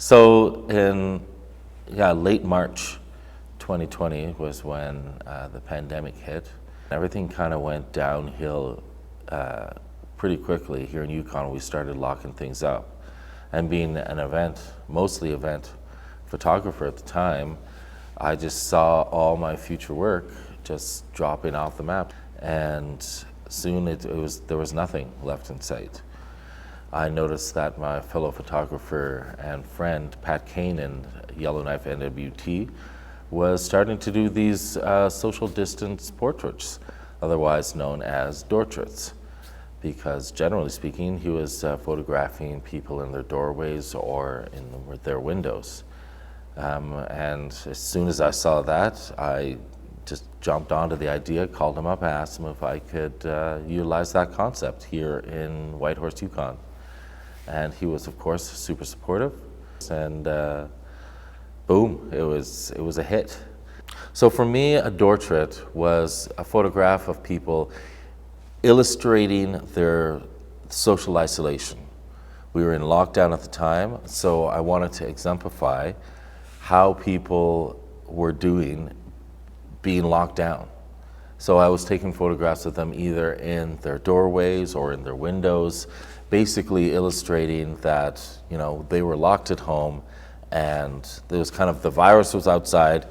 So in late March 2020 was when the pandemic hit. Everything kind of went downhill pretty quickly. Here in Yukon, we started locking things up. And being an mostly event photographer at the time, I just saw all my future work just dropping off the map. And soon there was nothing left in sight. I noticed that my fellow photographer and friend, Pat Kane in Yellowknife NWT, was starting to do these social distance portraits, otherwise known as Doortraits, because generally speaking, he was photographing people in their doorways or in their windows. And as soon as I saw that, I just jumped onto the idea, called him up, asked him if I could utilize that concept here in Whitehorse, Yukon. And he was, of course, super supportive, and boom, it was a hit. So for me, a Doortrait was a photograph of people illustrating their social isolation. We were in lockdown at the time, so I wanted to exemplify how people were doing being locked down. So I was taking photographs of them either in their doorways or in their windows, basically illustrating that, you know, they were locked at home and there was kind of, the virus was outside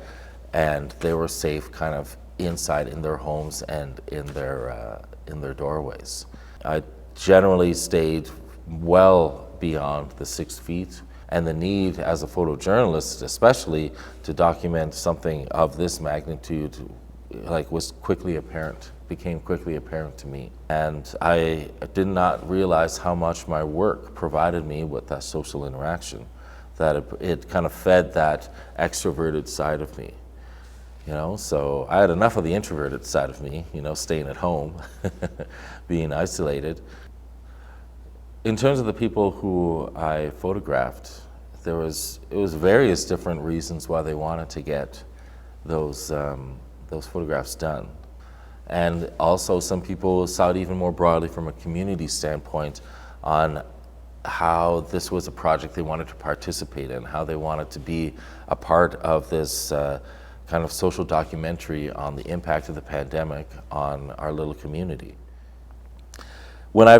and they were safe kind of inside in their homes and in their doorways. I generally stayed well beyond the 6 feet, and the need as a photojournalist especially to document something of this magnitude became quickly apparent to me. And I did not realize how much my work provided me with that social interaction, that it kind of fed that extroverted side of me. You know, so I had enough of the introverted side of me, you know, staying at home, being isolated. In terms of the people who I photographed, it was various different reasons why they wanted to get those photographs done. And also some people saw it even more broadly from a community standpoint on how this was a project they wanted to participate in, how they wanted to be a part of this kind of social documentary on the impact of the pandemic on our little community. When I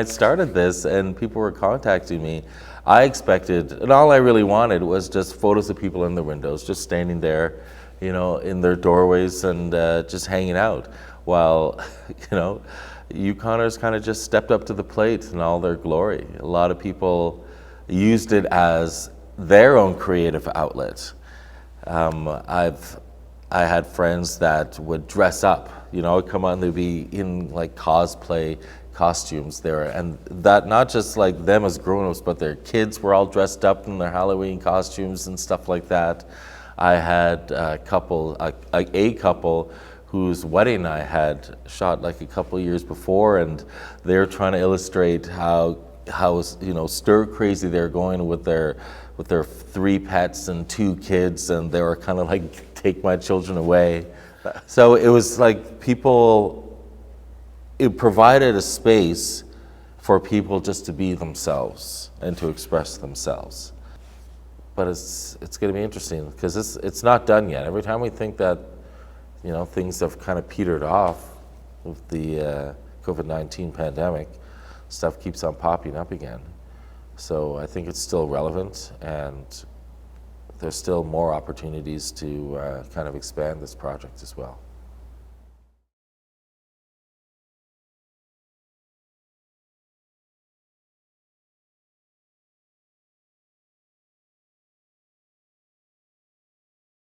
started this and people were contacting me, I expected, and all I really wanted was just photos of people in their windows, just standing there, you know, in their doorways and just hanging out. While, you know, Yukoners kind of just stepped up to the plate in all their glory. A lot of people used it as their own creative outlet. I had friends that would dress up, you know, come on, they'd be in like cosplay costumes there, and that not just like them as grown-ups, but their kids were all dressed up in their Halloween costumes and stuff like that. I had a couple whose wedding I had shot like a couple years before, and they're trying to illustrate how you know, stir crazy they're going with their 3 pets and 2 kids, and they were kind of like, take my children away. So it was like it provided a space for people just to be themselves and to express themselves. But it's going to be interesting because it's not done yet. Every time we think that, you know, things have kind of petered off with the COVID-19 pandemic, stuff keeps on popping up again. So I think it's still relevant, and there's still more opportunities to kind of expand this project as well.